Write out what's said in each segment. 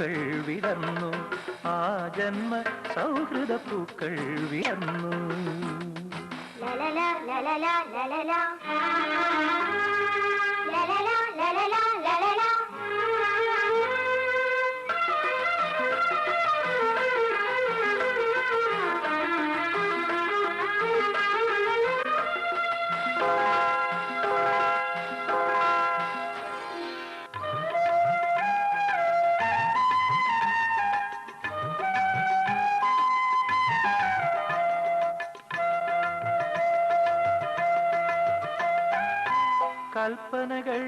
പൂക്കൾ വിടർന്നു ആ ജന്മ സൗഹൃദ പൂക്കൾ വിടർന്നു കൽപ്പനകൾ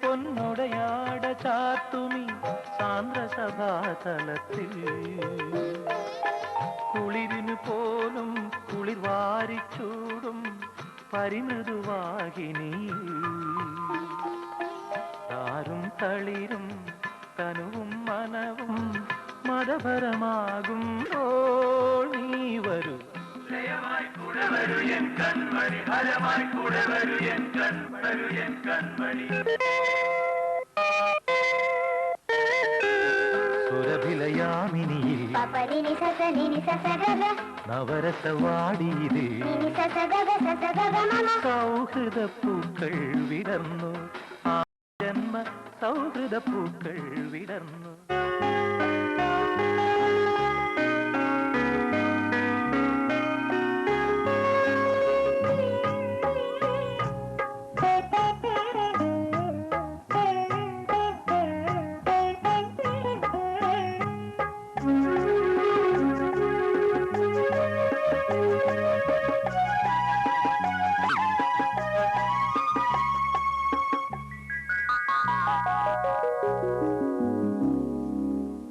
പൊന്നുടയാട ചാത്തുമി സാന്ദ്രസഭാതലത്തിൽ കുളിരിനു പോലും കുളിർ വാരിച്ചൂടും പരിമൃദുവാഹിനി താരും തളിരും തനുവും മനവും മതപരമാകും നീ വരൂ സുരഭിലയാമിനിയിൽ നവരസവാടിയിൽ സൗഹൃദ പൂക്കൾ വിടർന്നു ആ ജന്മ സൗഹൃദ പൂക്കൾ വിടർന്നു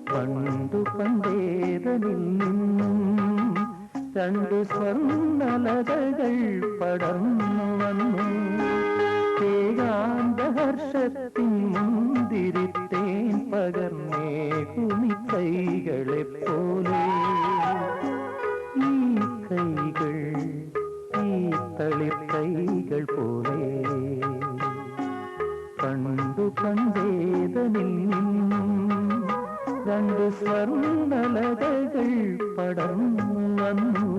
പണ്ടു പണ്ടേതനിൽ നിന്നും രണ്ടു സ്വർണ്ണലതകൾ പടർന്നു വന്നു ഏകാന്തഹർഷത്തിൻ മുന്തിരിത്തേൻ പകർന്നേകുമി കൈകളെ പോലെ ഈ കൈകൾ ഈ തളിർക്കൈകൾ പോലെ പണ്ടു പണ്ടേതനിൽ നിന്നും രണ്ട് സ്വർണ്ണലതകൾ പടർന്നു വന്നു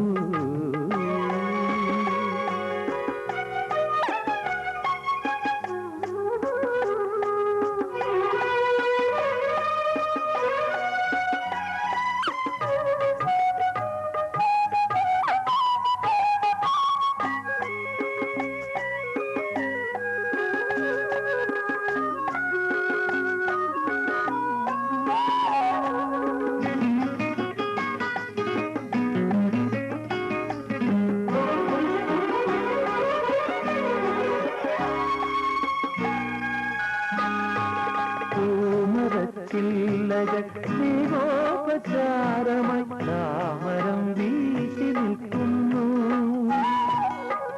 സ്നേഹോപചാരമായി താമരം വീശി നിൽക്കുന്നു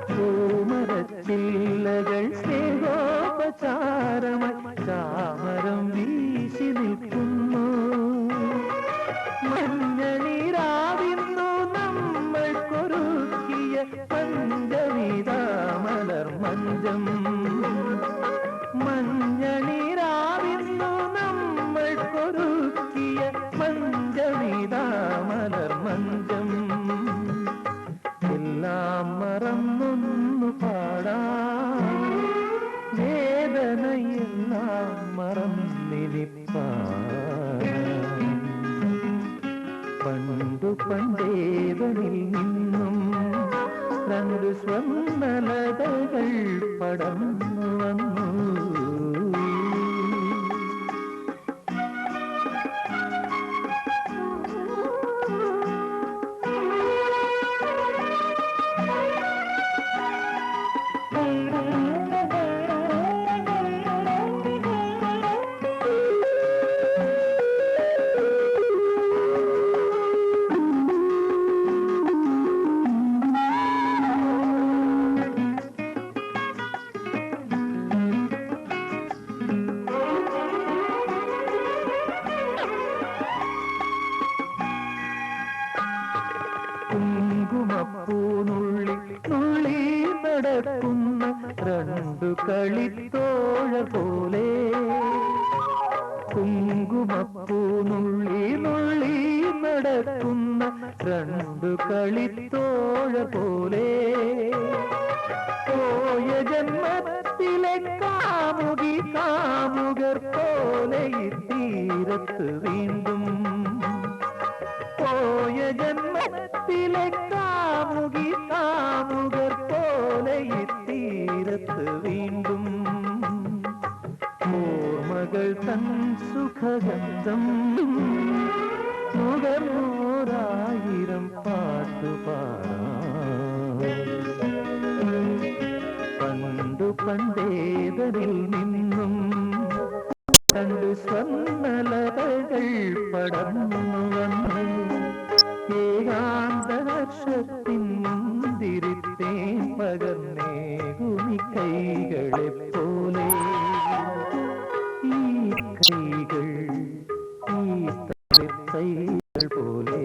പൂമരച്ചില്ലകൾ സ്നേഹോപചാരമായി താമരം വീശി നിൽക്കുന്നു മഞ്ഞളിരാവിന്നു നമ്മൾക്കൊരുക്കിയ പഞ്ചവിധാമലർ മഞ്ചം മഞ്ഞളിരാവിന്നു നമ്മൾക്കൊരുക്കിയ പഞ്ചവിധാമലർ മഞ്ചം എല്ലാം മറന്നൊന്നു പാടാം വേദനയെല്ലാം മറന്നിരിപ്പാടാം പണ്ടു പണ്ടേതനിൽ നിന്നും രണ്ട് സ്വർണ്ണലതകൾ പടർന്നു വന്നു കുങ്കുമപ്പൂനുള്ളി നുള്ളി നടക്കുന്ന രണ്ടു കളിത്തോഴ പോലെ കുങ്കുമപ്പൂനുള്ളി നുള്ളി നുള്ളി നടക്കുന്ന രണ്ടു കളിത്തോഴ പോലെ പോയ ജന്മത്തിലെ കാമുകി കാമുകർ പോലെ ഈ തീരത്ത് വീണ്ടും പോയ ജന്മത്തിലെ കാമുകി കാമുകർ പോലെ ഈ തീരത്ത് വീണ്ടും ഓർമ്മകൾ തൻ സുഖഗന്ധം നുകർന്നോരായിരം പാട്ടുപാടാം പണ്ടു പണ്ടേതനിൽ നിന്നും കണ്ടു സ്വർണ്ണലതകൾ പടർന്നു വന്നു ഏകാന്തഹർഷത്തിൻ മുന്തിരിത്തേ പകർന്നേകുമി കൈകളെ പോലെ ഈ കൈകൾ ഈ തളിർത്തൈകൾ പോലെ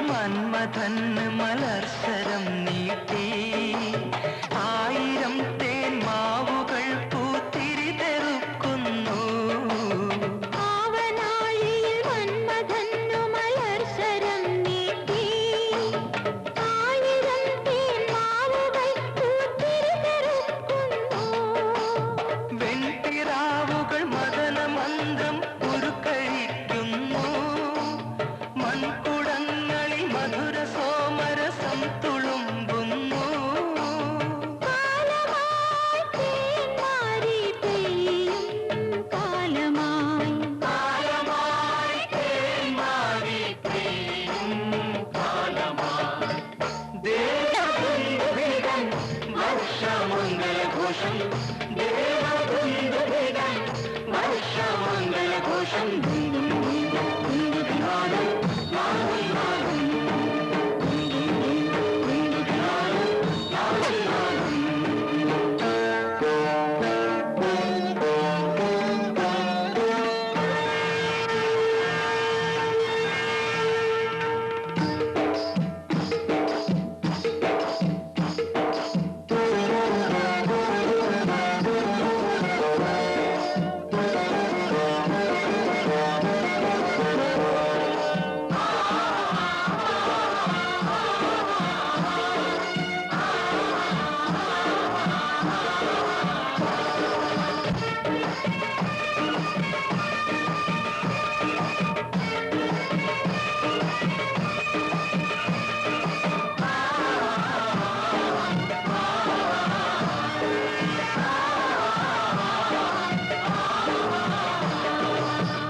മന്മഥന് മലർശരം നീട്ടി ആയിരം തേന്മാവുകൾ പൂത്തിരി തെറുക്കുന്നു. ആവനാഴിയിൽ മന്മഥന്നു മലർശരം നീട്ടി ആയിരം തേന്മാവുകൾ പൂത്തിരി തെറുക്കുന്നു. വെൺപിറാവുകൾ മദനമന്ത്രം ഉരുക്കഴിക്കുന്നു. മൺകുടങ്ങളിൽ മധുര സോമരസം തുളുമ്പുന്നു. കാലമായി തേന്മാരി പെയ്യും കാലമായി കാലമായി തേന്മാരി പെയ്യും കാലമായി. ദേവദുന്ദുഭിഗൻ വർഷമംഗളഘോഷം. ദേവദുന്ദുഭിഗൻ വർഷമംഗളഘോഷം.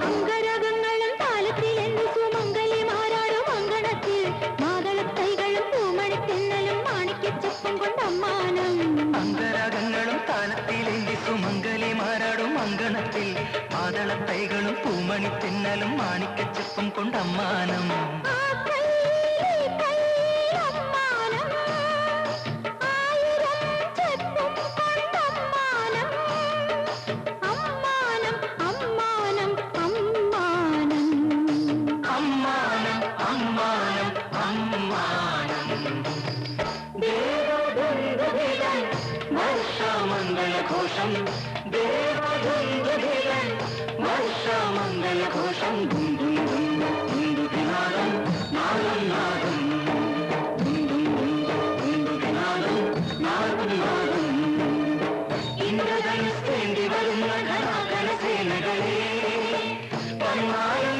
അംഗരകങ്ങളും താലത്തിലെന്നു സുമംഗലിമാരാടും അങ്കണത്തിൽ മാതളത്തൈകളും പൂമണിത്തെന്നലും മാണിക്യച്ചപ്പും കൊണ്ടമ്മാനം. അംഗരാഗങ്ങളും താലത്തിലേന്തി സുമംഗലിമാരാടും അങ്കണത്തിൽ മാതളത്തൈകളും പൂമണിത്തെന്നലും മാണിക്കച്ചപ്പും കൊണ്ടമ്മാനം. ആ കൈയിലെ കൈയിലമ്മാനം ആയിരം ചെപ്പും കൊണ്ടമ്മാനം. അമ്മാനം അമ്മാനം അമ്മാനം അമ്മാനം അമ്മാനം അമ്മാനം. ദേവദുന്ദുഭിഗൻ വർഷമംഗളഘോഷം. ദേവദുന്ദുഭിഗൻ വർഷമംഗളഘോഷം. ദുന്ദുഭിനാദം നാദം നാദം. ദുന്ദുഭിനാദം നാദം നാദം. ഇന്ദ്രധനുസ്തേന്തി വരുന്ന ഘനാഘനസേനകളെ വന്നാലും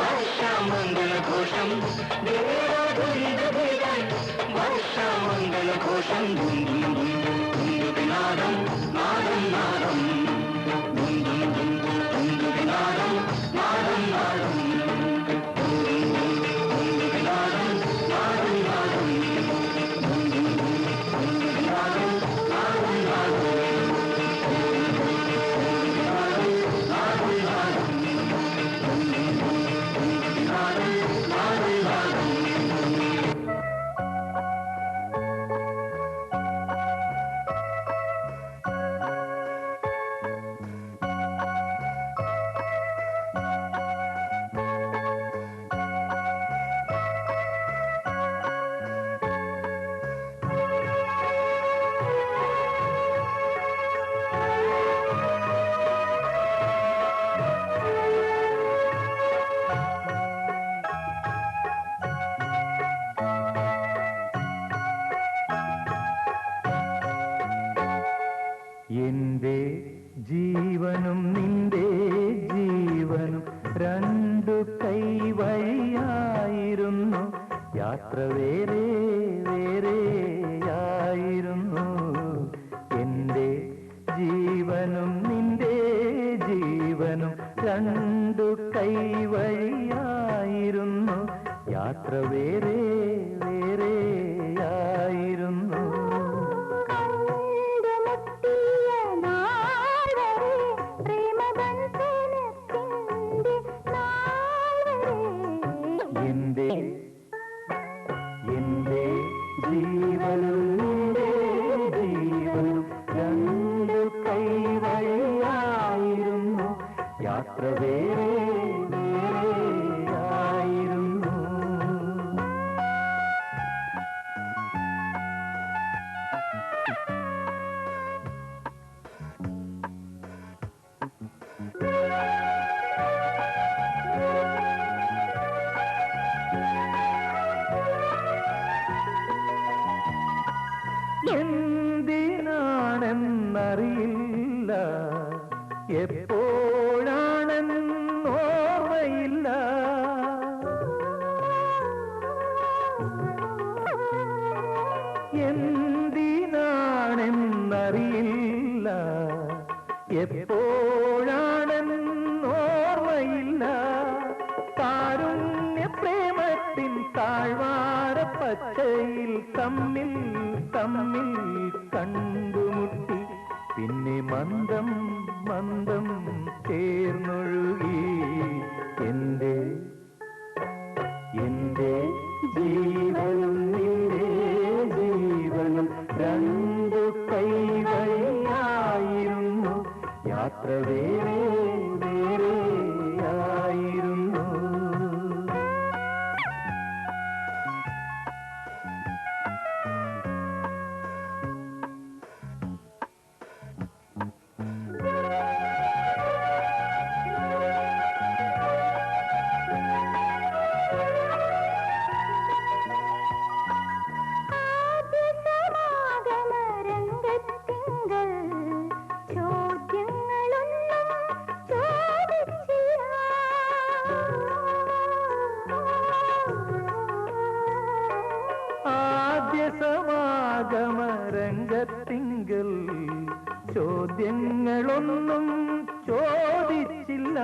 വർഷമംഗളഘോഷം. ദേവദുന്ദുഭിഗൻ യാത്ര വേറെ വേറെയായിരുന്നു. എൻ്റെ ജീവനും നിന്റെ ജീവനും രണ്ടു കൈവഴിയായിരുന്നു. യാത്ര വേറെ വേറെയായിരുന്നു. എന്റെ ജീവനും നിന്റെ ജീവനും രണ്ടു കൈവഴിയായിരുന്നു. യാത്ര വേറെ വേറെയായിരുന്നു. എന്തിനാണെന്നറിയില്ല, എപ്പോഴാണെന്നോർമ്മയില്ല. എന്തിനാണെന്നറിയില്ല, എപ്പോഴാണെന്നോർമ്മയില്ല. കാരുണ്യ പ്രേമത്തിൻ താഴ്വാര പച്ചയിൽ തമ്മിൽ തമ്മിൽ കണ്ടുമുട്ടി. പിന്നെ മന്ദം മന്ദം ചേർന്നൊഴുകി. എൻ്റെ ജീവനും നിന്റെ ജീവനും രണ്ടു കൈവഴിയായിരുന്നു. യാത്ര വേറെ വേറെയായിരുന്നു. സമാഗമരംഗത്തിങ്കൽ ചോദ്യങ്ങളൊന്നും ചോദിച്ചില്ല.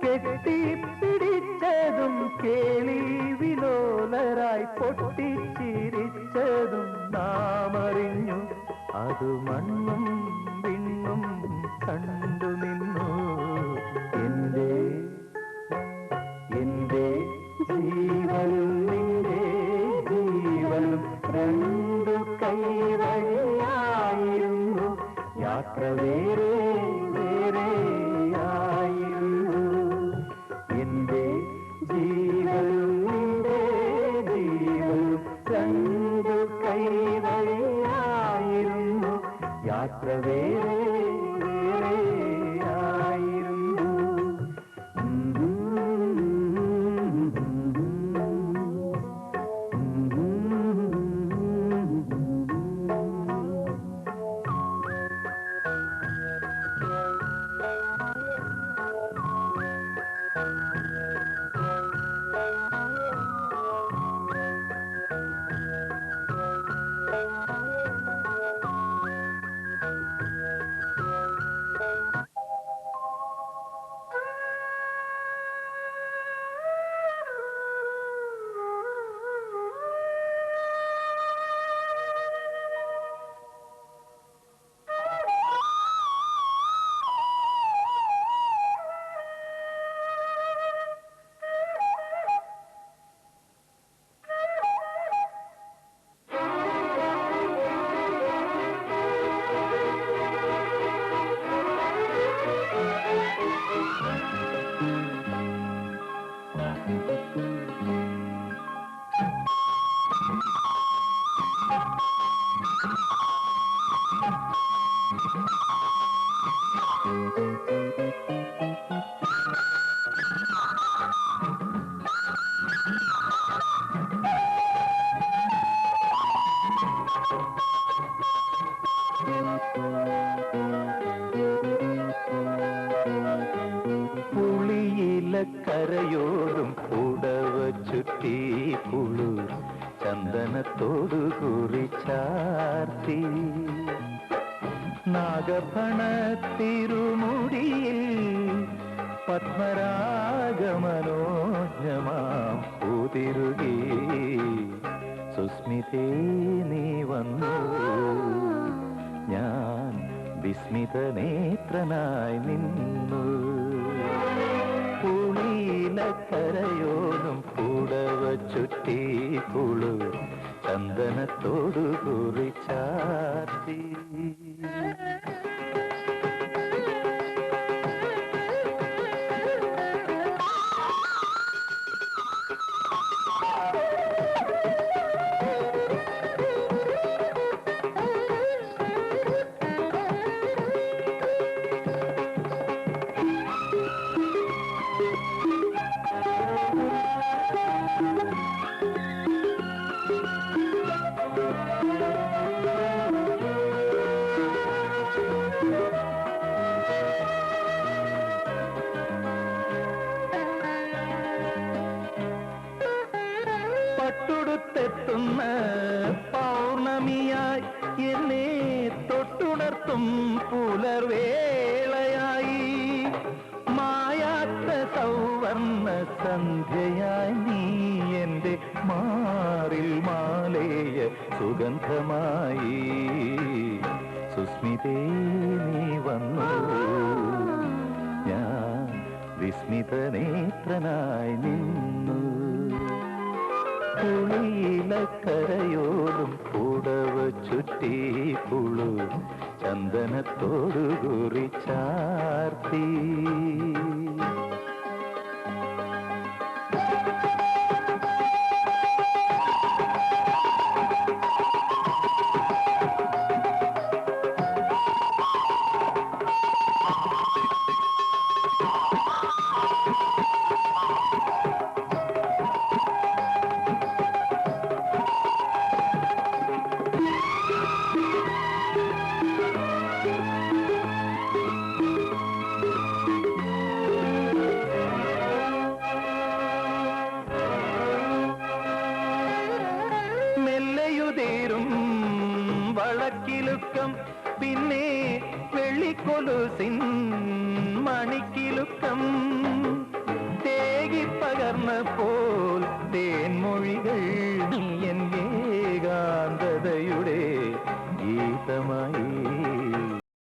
കെട്ടിപ്പിടിച്ചതും കേളി വിലോലരായി പൊട്ടിച്ചിരിച്ചതും നാമറിഞ്ഞു. അത് മണ്ണും വിണ്ണും കണ്ടു നിന്നു. എൻ്റെ ജീവനും നിന്റെ ജീവനും രണ്ടു കൈവഴിയായിരുന്നു. യാത്ര വേറെ വേറെയായിരുന്നു. എൻ്റെ ജീവനും നിന്റെ ജീവനും രണ്ടു കൈവഴിയായിരുന്നു. യാത്ര വേറെ വേറെയായിരുന്നു. നീലക്കരയോടും പുടവ ചുറ്റി കുളിർ ചന്ദനത്തോടു കുറിച്ചാർത്തി നാഗഫണ തിരുമുടിയിൽ പത്മരാഗമനോജ്ഞമാം പൂതിരുകി സുസ്മിതേ നീ വന്നു ഞാൻ വിസ്മിതനേത്രനായി നിന്നു പുളിയിലക്കരയോടും പുടവ ചുറ്റി കുളിർ ചന്ദനത്തോടു കുറിച്ചാർത്തി പട്ടുടുത്തെത്തുന്ന പൗർണമിയായി എന്നെ തൊട്ടുണർത്തും പുലർവേളയായി മായാത്ത സൗവർണ്ണ സന്ധ്യയായി നീ എൻ്റെ മാറിൽ മാലേയ സുഗന്ധമായി സുസ്മിതേ നീ വന്നു ഞാൻ വിസ്മിതനേത്രനായി നിന്നു പുളിയിലക്കരയോടും പുടവ ചുറ്റി കുളിർ ചന്ദനത്തോടു കുറിച്ചാർത്തി മെല്ലയുതേരും വളക്കിലുക്കം പിന്നെ വെള്ളിക്കൊലുസിൻ മണിക്കിലുക്കം തേകിപ്പകർന്ന പോൽ തേൻമൊഴികൾ